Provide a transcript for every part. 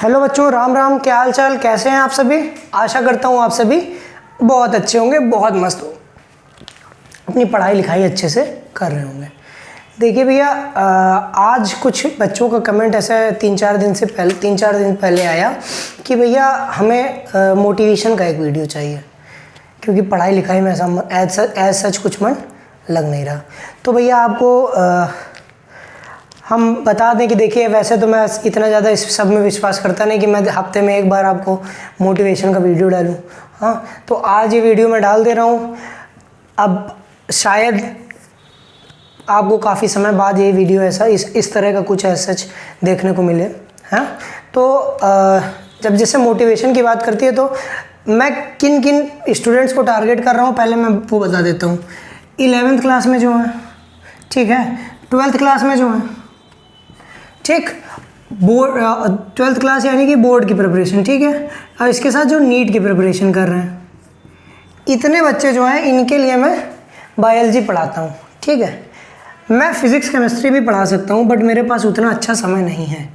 Hello बच्चों, राम राम। क्या हाल चाल, कैसे हैं आप सभी? आशा करता हूँ आप सभी बहुत अच्छे होंगे, बहुत मस्त हो, अपनी पढ़ाई लिखाई अच्छे से कर रहे होंगे। देखिए भैया, आज कुछ बच्चों का कमेंट ऐसा है, 3-4 दिन पहले आया कि भैया हमें मोटिवेशन का एक वीडियो चाहिए, क्योंकि पढ़ाई लिखाई में ऐसा एज सच कुछ मन लग नहीं रहा। तो भैया आपको हम बता दें कि देखिए, वैसे तो मैं इतना ज़्यादा इस सब में विश्वास करता नहीं कि मैं हफ्ते में एक बार आपको मोटिवेशन का वीडियो डालूं। हाँ, तो आज ये वीडियो मैं डाल दे रहा हूँ। अब शायद आपको काफ़ी समय बाद ये वीडियो ऐसा इस तरह का कुछ ऐसा सच देखने को मिले। हाँ, तो जब जैसे मोटिवेशन की बात करती है तो मैं किन किन स्टूडेंट्स को टारगेट कर रहा हूँ पहले मैं वो बता देता हूँ। 11th क्लास में जो है, ठीक है, 12th क्लास में जो है, ठीक, बोर्ड 12th क्लास यानी कि बोर्ड की प्रिपरेशन, ठीक है, और इसके साथ जो नीट की प्रिपरेशन कर रहे हैं, इतने बच्चे जो हैं इनके लिए मैं बायोलॉजी पढ़ाता हूँ। ठीक है, मैं फिज़िक्स केमिस्ट्री भी पढ़ा सकता हूँ, बट मेरे पास उतना अच्छा समय नहीं है।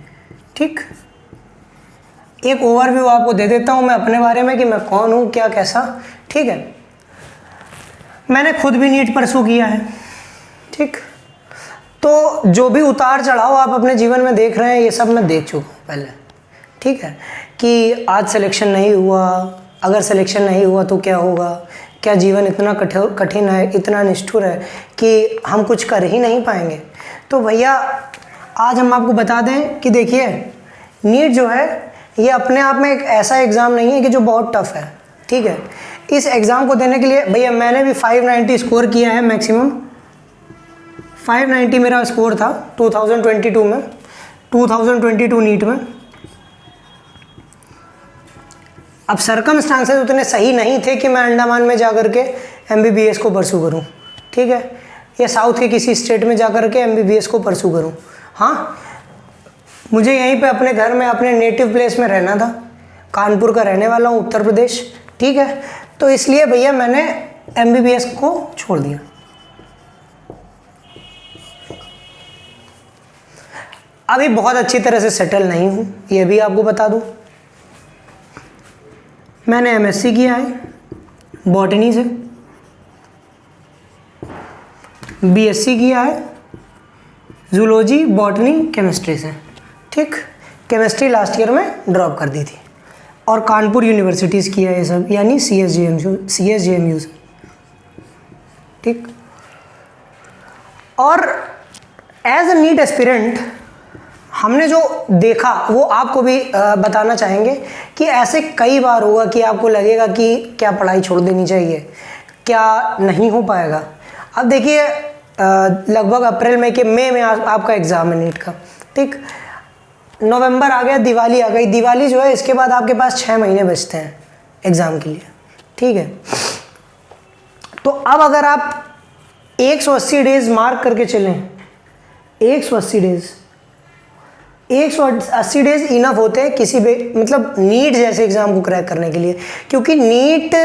ठीक, एक ओवरव्यू आपको दे देता हूँ मैं अपने बारे में कि मैं कौन हूँ, क्या कैसा। ठीक है, मैंने खुद भी नीट परसू किया है। ठीक, तो जो भी उतार चढ़ाव आप अपने जीवन में देख रहे हैं ये सब मैं देख चुका हूँ पहले। ठीक है, कि आज सिलेक्शन नहीं हुआ, अगर सिलेक्शन नहीं हुआ तो क्या होगा, क्या जीवन इतना कठिन है, इतना निष्ठुर है कि हम कुछ कर ही नहीं पाएंगे। तो भैया आज हम आपको बता दें कि देखिए, नीट जो है ये अपने आप में एक ऐसा एग्ज़ाम नहीं है कि जो बहुत टफ है। ठीक है, इस एग्ज़ाम को देने के लिए भैया मैंने भी 590 स्कोर किया है, मैक्सिमम 590 मेरा स्कोर था 2022 में, 2022 नीट में। अब सर्कमस्टांसेस उतने सही नहीं थे कि मैं अंडमान में जाकर के MBBS को परसू करूं, ठीक है, या साउथ के किसी स्टेट में जाकर के MBBS को परसू करूं। हाँ, मुझे यहीं पे अपने घर में, अपने नेटिव प्लेस में रहना था। कानपुर का रहने वाला हूँ, उत्तर प्रदेश। ठीक है, तो इसलिए भैया मैंने MBBS को छोड़ दिया। अभी बहुत अच्छी तरह से सेटल नहीं हूँ, ये भी आपको बता दूँ। मैंने MSc किया है बॉटनी से, BSc किया है जूलॉजी बॉटनी केमिस्ट्री से। ठीक, केमिस्ट्री लास्ट ईयर में ड्रॉप कर दी थी, और कानपुर यूनिवर्सिटीज़ किया है ये सब, यानी CSJMU से। ठीक, और एज अ नीट एस्पिरेंट हमने जो देखा वो आपको भी बताना चाहेंगे कि ऐसे कई बार होगा कि आपको लगेगा कि क्या पढ़ाई छोड़ देनी चाहिए, क्या नहीं हो पाएगा। अब देखिए, लगभग अप्रैल मई में आपका एग्ज़ाम है नीट का। ठीक, नवंबर आ गया, दिवाली आ गई। दिवाली जो है इसके बाद आपके पास 6 महीने बचते हैं एग्ज़ाम के लिए। ठीक है, तो अब अगर आप 180 डेज़ मार्क करके चलें, 180 डेज़ इनफ होते हैं किसी भी, मतलब नीट जैसे एग्ज़ाम को क्रैक करने के लिए। क्योंकि नीट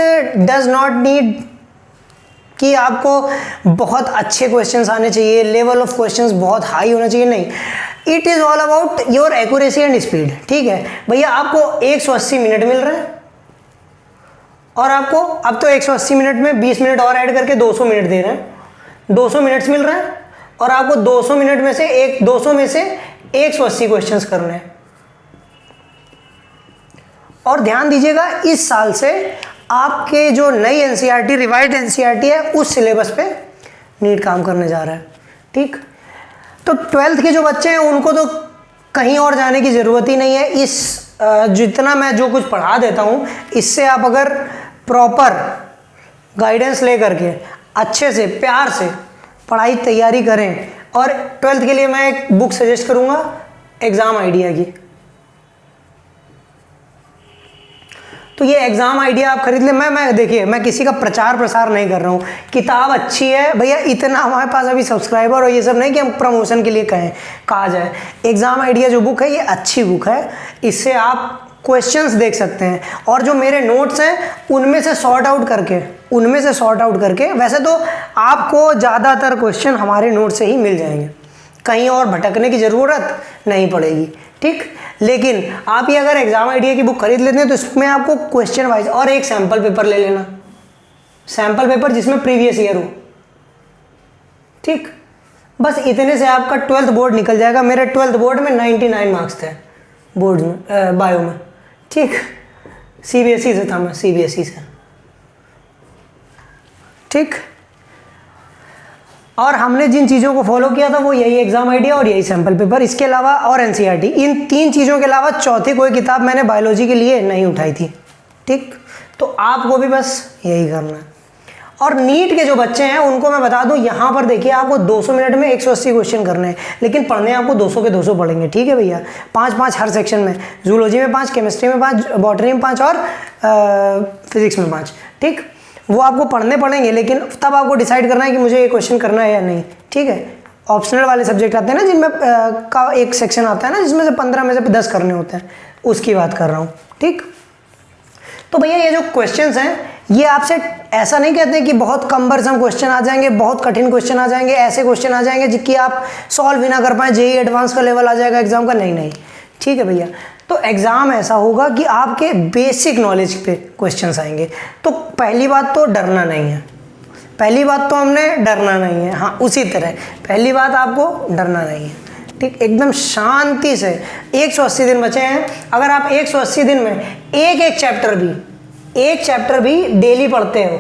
डज नॉट नीड कि आपको बहुत अच्छे क्वेश्चंस आने चाहिए, लेवल ऑफ क्वेश्चंस बहुत हाई होना चाहिए, नहीं। It is all about your accuracy and speed. ठीक है भैया, आपको 180 मिनट मिल रहे हैं, और आपको अब तो 180 मिनट में 20 मिनट और ऐड करके 200 मिनट दे रहे हैं। 200 मिनट्स मिल रहे हैं, और आपको 200 मिनट में से 200 में से 180 क्वेश्चंस करने हैं। और ध्यान दीजिएगा, इस साल से आपके जो नई NCERT, रिवाइज्ड NCERT है, उस सिलेबस पे नीट काम करने जा रहा है। ठीक, तो 12th के जो बच्चे हैं उनको तो कहीं और जाने की ज़रूरत ही नहीं है। इस जितना मैं जो कुछ पढ़ा देता हूँ, इससे आप अगर प्रॉपर गाइडेंस ले करके अच्छे से प्यार से पढ़ाई तैयारी करें, और 12th के लिए मैं एक बुक सजेस्ट करूंगा, एग्ज़ाम आइडिया की। तो ये एग्ज़ाम आइडिया आप खरीद लें। मैं देखिए, मैं किसी का प्रचार प्रसार नहीं कर रहा हूँ, किताब अच्छी है भैया, इतना हमारे पास अभी सब्सक्राइबर और ये सब नहीं कि हम प्रमोशन के लिए कहा जाए। एग्ज़ाम आइडिया जो बुक है ये अच्छी बुक है, इससे आप क्वेश्चंस देख सकते हैं, और जो मेरे नोट्स हैं उनमें से सॉर्ट आउट करके, वैसे तो आपको ज़्यादातर क्वेश्चन हमारे नोट से ही मिल जाएंगे। कहीं और भटकने की ज़रूरत नहीं पड़ेगी, ठीक। लेकिन आप ये अगर एग्जाम आइडिया की बुक खरीद लेते हैं तो इसमें आपको क्वेश्चन वाइज और एक सैम्पल पेपर ले लेना, सैम्पल पेपर जिसमें प्रीवियस ईयर हो, ठीक। बस इतने से आपका 12th बोर्ड निकल जाएगा। मेरे 12th बोर्ड में 99 मार्क्स थे बोर्ड में, बायो में, ठीक। सीबीएसई से था मैं, सीबीएसई से, ठीक। और हमने जिन चीज़ों को फॉलो किया था वो यही एग्जाम आइडिया और यही सैम्पल पेपर, इसके अलावा और एनसीईआरटी, इन 3 चीज़ों के अलावा चौथी कोई किताब मैंने बायोलॉजी के लिए नहीं उठाई थी, ठीक। तो आपको भी बस यही करना है। और नीट के जो बच्चे हैं उनको मैं बता दूं, यहाँ पर देखिए आपको 200 मिनट में 180 क्वेश्चन करने हैं, लेकिन पढ़ने आपको 200 के 200 पढ़ेंगे, ठीक है भैया। 5-5 हर सेक्शन में, जूलॉजी में 5, केमिस्ट्री में 5, बॉटनी में 5 और फिजिक्स में 5, ठीक। वो आपको पढ़ने पड़ेंगे, लेकिन तब आपको डिसाइड करना है कि मुझे ये क्वेश्चन करना है या नहीं, ठीक है। ऑप्शनल वाले सब्जेक्ट आते हैं ना जिनमें का एक सेक्शन आता है ना जिसमें से 15 में से 10 करने होते हैं, उसकी बात कर रहा हूँ, ठीक। तो भैया ये जो क्वेश्चंस हैं ये आपसे ऐसा नहीं कहते कि बहुत कम्बरसम क्वेश्चन आ जाएंगे, बहुत कठिन क्वेश्चन आ जाएंगे, ऐसे क्वेश्चन आ जाएंगे जिसकी आप सॉल्व भी ना कर पाएँ, जेईई एडवांस का लेवल आ जाएगा एग्जाम का, नहीं, ठीक है भैया। तो एग्ज़ाम ऐसा होगा कि आपके बेसिक नॉलेज पे क्वेश्चंस आएंगे। तो पहली बात तो डरना नहीं है, पहली बात तो हमने डरना नहीं है, हाँ उसी तरह पहली बात आपको डरना नहीं है, ठीक। एकदम शांति से 180 दिन बचे हैं, अगर आप 180 दिन में एक चैप्टर भी डेली पढ़ते हो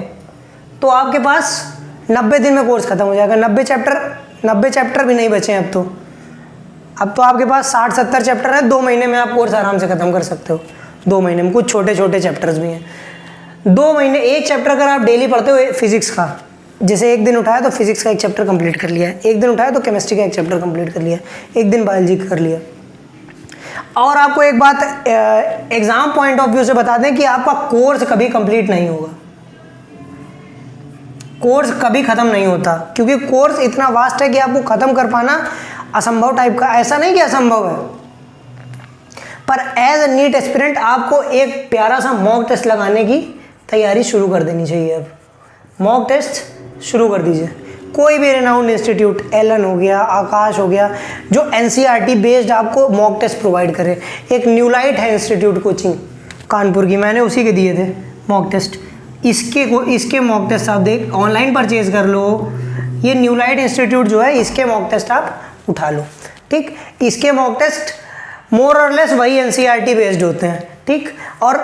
तो आपके पास 90 दिन में कोर्स खत्म हो जाएगा। 90 चैप्टर भी नहीं बचे हैं अब तो आपके पास 60-70 चैप्टर है, 2 महीने में आप कोर्स आराम से ख़त्म कर सकते हो, 2 महीने में। कुछ छोटे छोटे चैप्टर्स भी हैं, 2 महीने एक चैप्टर अगर आप डेली पढ़ते हो फिजिक्स का, जैसे एक दिन उठाया तो फिजिक्स का एक चैप्टर कंप्लीट कर लिया है, एक दिन उठाया तो केमिस्ट्री का एक चैप्टर कंप्लीट कर लिया, एक दिन बायोलॉजी कर लिया। और आपको एक बात एग्जाम पॉइंट ऑफ व्यू से बता दें कि आपका कोर्स कभी कंप्लीट नहीं होगा, कोर्स कभी ख़त्म नहीं होता, क्योंकि कोर्स इतना वास्ट है कि आपको ख़त्म कर पाना असंभव टाइप का, ऐसा नहीं कि असंभव है, पर एज अ नीट एस्पिरेंट आपको एक प्यारा सा मॉक टेस्ट लगाने की तैयारी शुरू कर देनी चाहिए। अब मॉक टेस्ट शुरू कर दीजिए, कोई भी रेनाउंड इंस्टीट्यूट, एलन हो गया, आकाश हो गया, जो एनसीईआरटी बेस्ड आपको मॉक टेस्ट प्रोवाइड करे। एक न्यूलाइट है इंस्टीट्यूट कोचिंग कानपुर की, मैंने उसी के दिए थे मॉक टेस्ट, इसके मॉक टेस्ट आप देख ऑनलाइन परचेज कर लो। ये न्यूलाइट इंस्टीट्यूट जो है इसके मॉक टेस्ट आप उठा लो, ठीक। इसके मॉक टेस्ट मोर और लेस वही एनसीईआरटी बेस्ड होते हैं, ठीक। और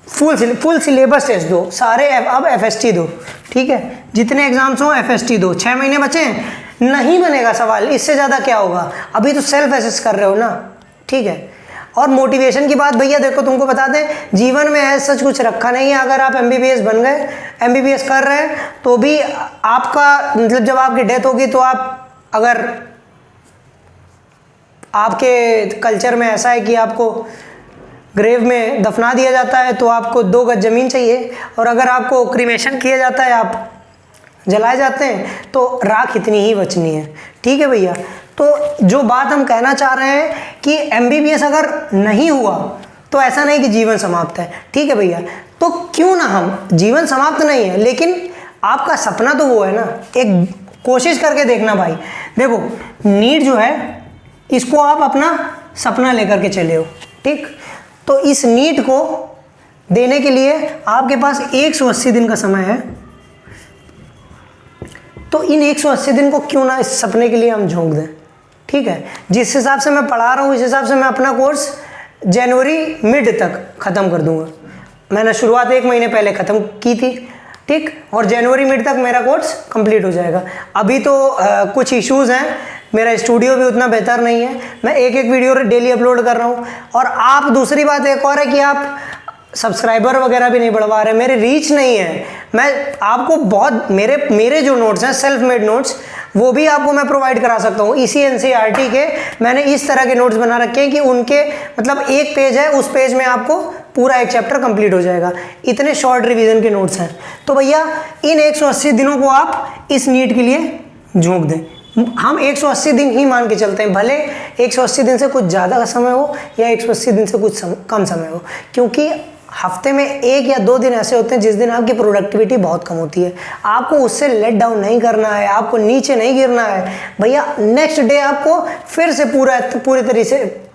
फुल सिलेबस टेस्ट दो सारे, अब एफएसटी दो, ठीक है। जितने एग्जाम्स हो एफएसटी दो, 6 महीने बचे हैं, नहीं बनेगा सवाल, इससे ज़्यादा क्या होगा, अभी तो सेल्फ एसेस कर रहे हो ना, ठीक है। और मोटिवेशन की बात भैया देखो, तुमको बता दें जीवन में ऐसा सच कुछ रखा नहीं है। अगर आप एमबीबीएस बन गए, एमबीबीएस कर रहे हैं तो भी आपका मतलब जब आपकी डेथ होगी तो आप, अगर आपके कल्चर में ऐसा है कि आपको ग्रेव में दफना दिया जाता है तो आपको 2 गज ज़मीन चाहिए, और अगर आपको क्रीमेशन किया जाता है, आप जलाए जाते हैं, तो राख इतनी ही बचनी है, ठीक है भैया। तो जो बात हम कहना चाह रहे हैं कि एमबीबीएस अगर नहीं हुआ तो ऐसा नहीं कि जीवन समाप्त है, ठीक है भैया। तो क्यों ना हम, जीवन समाप्त नहीं है लेकिन आपका सपना तो वो है ना, एक कोशिश करके देखना भाई। देखो नीट जो है इसको आप अपना सपना लेकर के चले हो, ठीक। तो इस नीट को देने के लिए आपके पास 180 दिन का समय है, तो इन 180 दिन को क्यों ना इस सपने के लिए हम झोंक दें, ठीक है। जिस हिसाब से मैं पढ़ा रहा हूँ इस हिसाब से मैं अपना कोर्स जनवरी मिड तक ख़त्म कर दूंगा। मैंने शुरुआत 1 महीने पहले ख़त्म की थी, ठीक, और जनवरी मिड तक मेरा कोर्स कंप्लीट हो जाएगा। अभी तो कुछ इश्यूज़ हैं, मेरा स्टूडियो भी उतना बेहतर नहीं है, मैं एक वीडियो डेली अपलोड कर रहा हूँ, और आप दूसरी बात एक और है कि आप सब्सक्राइबर वगैरह भी नहीं बढ़वा रहे, मेरे रीच नहीं है। मैं आपको बहुत मेरे जो नोट्स हैं सेल्फ मेड नोट्स वो भी आपको मैं प्रोवाइड करा सकता हूँ। इसी एनसीईआरटी के मैंने इस तरह के नोट्स बना रखे हैं कि उनके मतलब एक पेज है, उस पेज में आपको पूरा एक चैप्टर कंप्लीट हो जाएगा। इतने शॉर्ट रिवीजन के नोट्स हैं। तो भैया इन 180 दिनों को आप इस नीट के लिए झोंक दें। हम 180 दिन ही मान के चलते हैं, भले 180 दिन से कुछ ज़्यादा का समय हो या 180 दिन से कुछ कम समय हो, क्योंकि हफ्ते में 1 या 2 दिन ऐसे होते हैं जिस दिन आपकी प्रोडक्टिविटी बहुत कम होती है। आपको उससे लेट डाउन नहीं करना है, आपको नीचे नहीं गिरना है भैया। नेक्स्ट डे आपको फिर से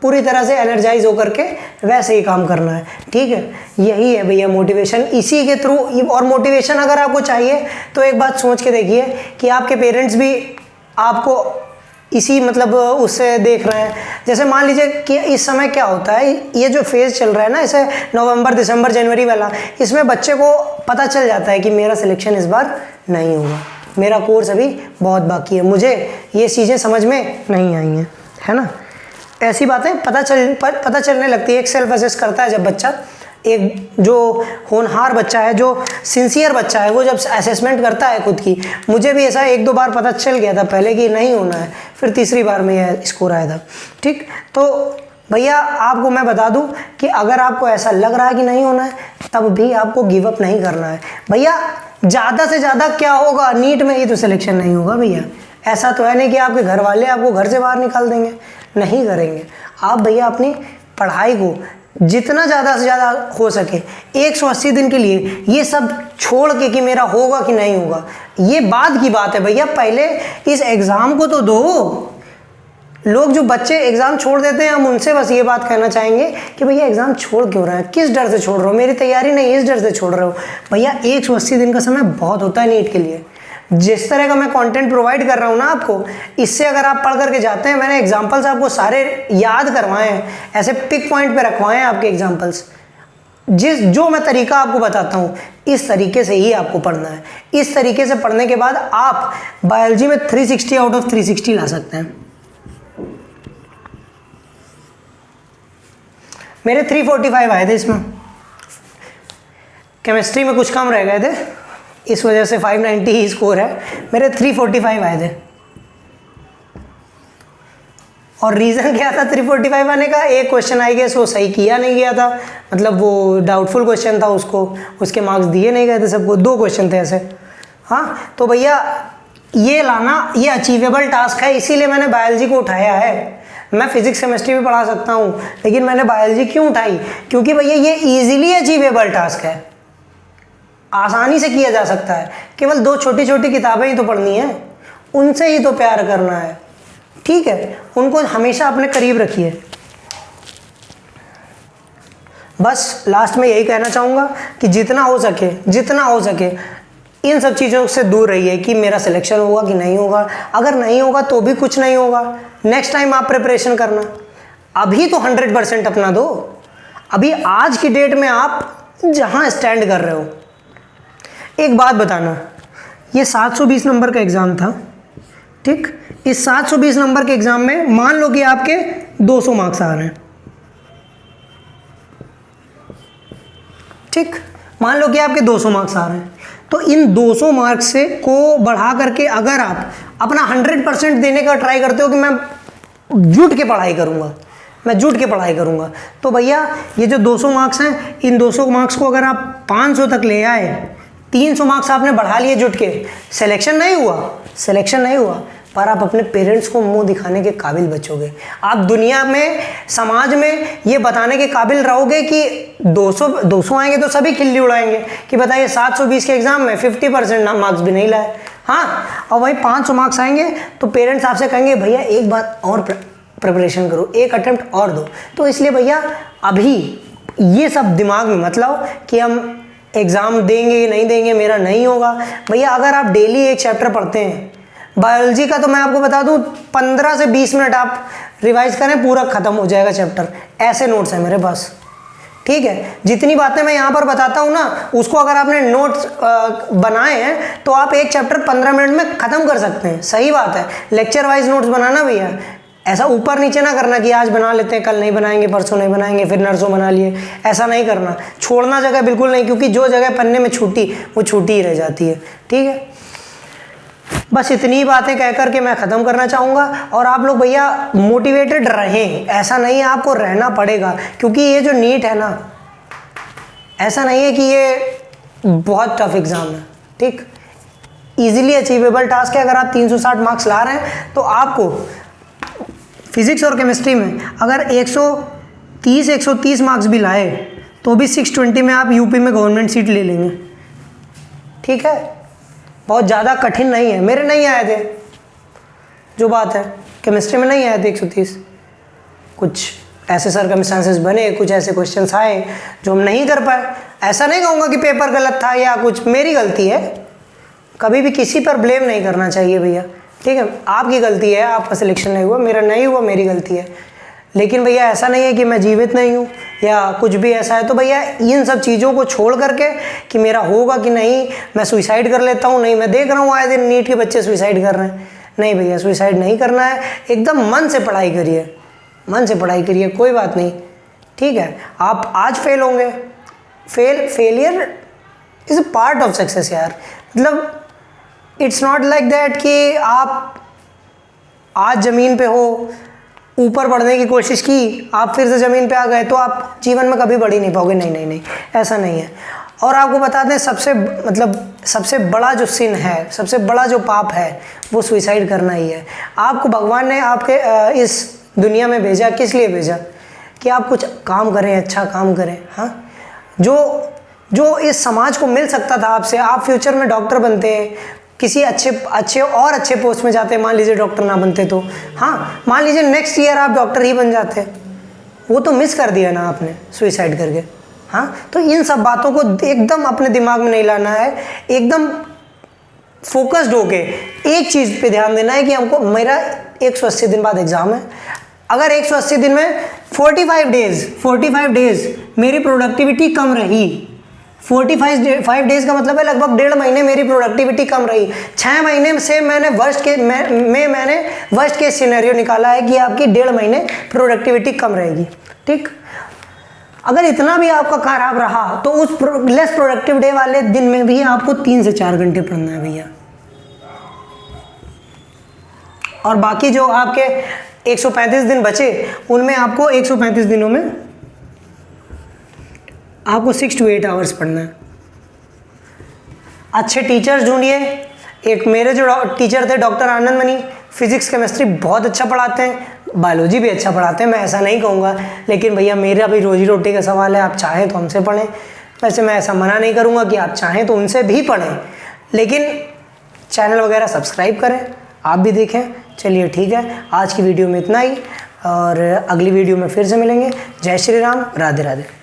पूरी तरह से एनर्जाइज होकर के वैसे ही काम करना है, ठीक है। यही है भैया मोटिवेशन, इसी के थ्रू। और मोटिवेशन अगर आपको चाहिए तो एक बात सोच के देखिए कि आपके पेरेंट्स भी आपको इसी मतलब उससे देख रहे हैं। जैसे मान लीजिए कि इस समय क्या होता है, ये जो फेज़ चल रहा है ना, इसे नवंबर दिसंबर जनवरी वाला, इसमें बच्चे को पता चल जाता है कि मेरा सिलेक्शन इस बार नहीं होगा, मेरा कोर्स अभी बहुत बाकी है, मुझे ये चीज़ें समझ में नहीं आई हैं, है ना। ऐसी बातें पता चलने लगती है। एक सेल्फ असेस करता है जब बच्चा, एक जो होनहार बच्चा है, जो सिंसियर बच्चा है, वो जब असेसमेंट करता है खुद की। मुझे भी ऐसा 1-2 बार पता चल गया था पहले कि नहीं होना है, फिर तीसरी बार में यह स्कोर आया था, ठीक। तो भैया आपको मैं बता दूं कि अगर आपको ऐसा लग रहा है कि नहीं होना है, तब भी आपको गिव अप नहीं करना है भैया। ज़्यादा से ज़्यादा क्या होगा, नीट में ही तो सिलेक्शन नहीं होगा भैया। ऐसा तो है नहीं कि आपके घर वाले आपको घर से बाहर निकाल देंगे, नहीं करेंगे। आप भैया अपनी पढ़ाई को जितना ज़्यादा से ज़्यादा हो सके 180 दिन के लिए ये सब छोड़ के कि मेरा होगा कि नहीं होगा, ये बाद की बात है भैया। पहले इस एग्ज़ाम को तो दो। लोग जो बच्चे एग्ज़ाम छोड़ देते हैं, हम उनसे बस ये बात कहना चाहेंगे कि भैया एग्ज़ाम छोड़ क्यों रहे हैं, किस डर से छोड़ रहे हो, मेरी तैयारी नहीं इस डर से छोड़ रहे हो भैया। 180 दिन का समय बहुत होता है नीट के लिए। जिस तरह का मैं कंटेंट प्रोवाइड कर रहा हूँ ना आपको, इससे अगर आप पढ़ करके जाते हैं, मैंने एग्जांपल्स आपको सारे याद करवाए हैं, ऐसे पिक पॉइंट पे रखवाए हैं आपके एग्जांपल्स। जो मैं तरीका आपको बताता हूँ, इस तरीके से ही आपको पढ़ना है। इस तरीके से पढ़ने के बाद आप बायोलॉजी में 360 आउट ऑफ 360 ला सकते हैं। मेरे 345 आए थे इसमें, केमिस्ट्री में कुछ कम रह गए थे, इस वजह से 590 ही स्कोर है। मेरे 345 आए थे। और रीज़न क्या था 345 आने का, एक क्वेश्चन आई गया, वो सही किया नहीं गया था, मतलब वो डाउटफुल क्वेश्चन था, उसके मार्क्स दिए नहीं गए थे सबको। 2 क्वेश्चन थे ऐसे। हाँ, तो भैया ये लाना ये अचीवेबल टास्क है, इसीलिए मैंने बायोलॉजी को उठाया है। मैं फिजिक्स केमिस्ट्री भी पढ़ा सकता हूँ, लेकिन मैंने बायोलॉजी क्यों उठाई, क्योंकि भैया ये ईजिली अचीवेबल टास्क है, आसानी से किया जा सकता है। केवल 2 छोटी छोटी किताबें ही तो पढ़नी है, उनसे ही तो प्यार करना है, ठीक है। उनको हमेशा अपने करीब रखिए। बस लास्ट में यही कहना चाहूँगा कि जितना हो सके इन सब चीज़ों से दूर रहिए कि मेरा सिलेक्शन होगा कि नहीं होगा। अगर नहीं होगा तो भी कुछ नहीं होगा, नेक्स्ट टाइम आप प्रिपरेशन करना। अभी तो 100% अपना दो। अभी आज की डेट में आप जहाँ स्टैंड कर रहे हो, एक बात बताना, ये 720 नंबर का एग्ज़ाम था, ठीक। इस 720 नंबर के एग्ज़ाम में मान लो कि आपके 200 मार्क्स आ रहे हैं, ठीक। मान लो कि आपके 200 मार्क्स आ रहे हैं, तो इन 200 मार्क्स से को बढ़ा करके अगर आप अपना 100% देने का ट्राई करते हो कि मैं जुट के पढ़ाई करूँगा, तो भैया ये जो 200 मार्क्स हैं, इन 200 मार्क्स को अगर आप 500 तक ले आए, 300 मार्क्स आपने बढ़ा लिए जुट के, सिलेक्शन नहीं हुआ, पर आप अपने पेरेंट्स को मुंह दिखाने के काबिल बचोगे। आप दुनिया में, समाज में ये बताने के काबिल रहोगे कि 200 आएंगे तो सभी खिल्ली उड़ाएंगे कि बताइए 720 के एग्ज़ाम में 50% मार्क्स भी नहीं लाए। हाँ, और वहीं 500 मार्क्स आएंगे तो पेरेंट्स आपसे कहेंगे भैया एक बार और प्रिपरेशन करो, एक अटेम्प्ट और दो। तो इसलिए भैया अभी ये सब दिमाग में मत लाओ कि हम एग्ज़ाम देंगे नहीं देंगे, मेरा नहीं होगा। भैया अगर आप डेली एक चैप्टर पढ़ते हैं बायोलॉजी का, तो मैं आपको बता दूं 15 से 20 मिनट आप रिवाइज करें, पूरा ख़त्म हो जाएगा चैप्टर। ऐसे नोट्स हैं मेरे पास, ठीक है। जितनी बातें मैं यहाँ पर बताता हूँ ना, उसको अगर आपने नोट्स बनाए हैं तो आप एक चैप्टर 15 मिनट में ख़त्म कर सकते हैं। सही बात है, लेक्चर वाइज नोट्स बनाना भैया, ऐसा ऊपर नीचे ना करना कि आज बना लेते हैं, कल नहीं बनाएंगे, परसों नहीं बनाएंगे, फिर नरसों बना लिए, ऐसा नहीं करना। छोड़ना जगह बिल्कुल नहीं, क्योंकि जो जगह पन्ने में छूटी वो छूटी ही रह जाती है, ठीक है। बस इतनी बातें कह कर के मैं ख़त्म करना चाहूँगा। और आप लोग भैया मोटिवेटेड रहें, ऐसा नहीं है आपको रहना पड़ेगा, क्योंकि ये जो नीट है ना, ऐसा नहीं है कि ये बहुत टफ एग्ज़ाम है, ठीक। इजीली अचीवेबल टास्क है। अगर आप 360 मार्क्स ला रहे हैं तो आपको फिज़िक्स और केमिस्ट्री में अगर 130 मार्क्स भी लाए तो भी 620 में आप यूपी में गवर्नमेंट सीट ले लेंगे। ठीक है, बहुत ज़्यादा कठिन नहीं है। मेरे नहीं आए थे, जो बात है, केमिस्ट्री में नहीं आए थे 130। कुछ ऐसे सर्कमस्टांसेस बने, कुछ ऐसे क्वेश्चंस आए जो हम नहीं कर पाए। ऐसा नहीं कहूँगा कि पेपर गलत था या कुछ मेरी गलती है, कभी भी किसी पर ब्लेम नहीं करना चाहिए भैया। ठीक है, आपकी गलती है, आपका सिलेक्शन नहीं हुआ, मेरा नहीं हुआ, मेरी गलती है। लेकिन भैया ऐसा नहीं है कि मैं जीवित नहीं हूँ या कुछ भी ऐसा है, तो भैया इन सब चीज़ों को छोड़ करके कि मेरा होगा कि नहीं, मैं सुइसाइड कर लेता हूँ, नहीं, मैं देख रहा हूँ आए दिन नीट के बच्चे सुइसाइड कर रहे हैं। नहीं भैया, सुइसाइड नहीं करना है, एकदम मन से पढ़ाई करिए, मन से पढ़ाई करिए, कोई बात नहीं। ठीक है, आप आज फेल होंगे, failure is a part of success यार। मतलब इट्स नॉट लाइक दैट कि आप आज ज़मीन पे हो, ऊपर बढ़ने की कोशिश की, आप फिर से ज़मीन पे आ गए तो आप जीवन में कभी बढ़ ही नहीं पाओगे। नहीं नहीं नहीं, ऐसा नहीं है। और आपको बता दें, सबसे बड़ा जो सिन है, सबसे बड़ा जो पाप है, वो सुइसाइड करना ही है। आपको भगवान ने आपके इस दुनिया में भेजा, किस लिए भेजा? कि आप कुछ काम करें, अच्छा काम करें। हाँ, जो इस समाज को मिल सकता था आपसे, आप फ्यूचर में डॉक्टर बनते, किसी अच्छे पोस्ट में जाते, मान लीजिए डॉक्टर ना बनते तो, हाँ, मान लीजिए नेक्स्ट ईयर आप डॉक्टर ही बन जाते, वो तो मिस कर दिया ना आपने सुइसाइड करके। हाँ, तो इन सब बातों को एकदम अपने दिमाग में नहीं लाना है, एकदम फोकस्ड होके एक चीज़ पे ध्यान देना है कि हमको, मेरा 180 दिन बाद एग्ज़ाम है, अगर 180 दिन में 45 डेज मेरी प्रोडक्टिविटी कम रही, 45 डेज का मतलब है लगभग 1.5 महीने मेरी प्रोडक्टिविटी कम रही। 6 महीने से मैंने वर्स्ट केस सिनेरियो निकाला है कि आपकी 1.5 महीने प्रोडक्टिविटी कम रहेगी। ठीक, अगर इतना भी आपका खराब रहा तो उस लेस प्रोडक्टिव डे वाले दिन में भी आपको 3 से 4 घंटे पढ़ना है भैया। और बाकी जो आपके 135 दिन बचे, उनमें आपको 135 दिनों में आपको 6 to 8 आवर्स पढ़ना है। अच्छे टीचर्स ढूंढिए। एक मेरे जो टीचर थे डॉक्टर आनंद मनी, फिजिक्स केमिस्ट्री बहुत अच्छा पढ़ाते हैं, बायोलॉजी भी अच्छा पढ़ाते हैं, मैं ऐसा नहीं कहूँगा, लेकिन भैया मेरा भी रोजी रोटी का सवाल है, आप चाहें तो हमसे पढ़ें। वैसे मैं ऐसा मना नहीं करूँगा कि आप चाहें तो उनसे भी पढ़ें, लेकिन चैनल वगैरह सब्सक्राइब करें, आप भी देखें। चलिए ठीक है, आज की वीडियो में इतना ही, और अगली वीडियो में फिर से मिलेंगे। जय श्री राम, राधे राधे।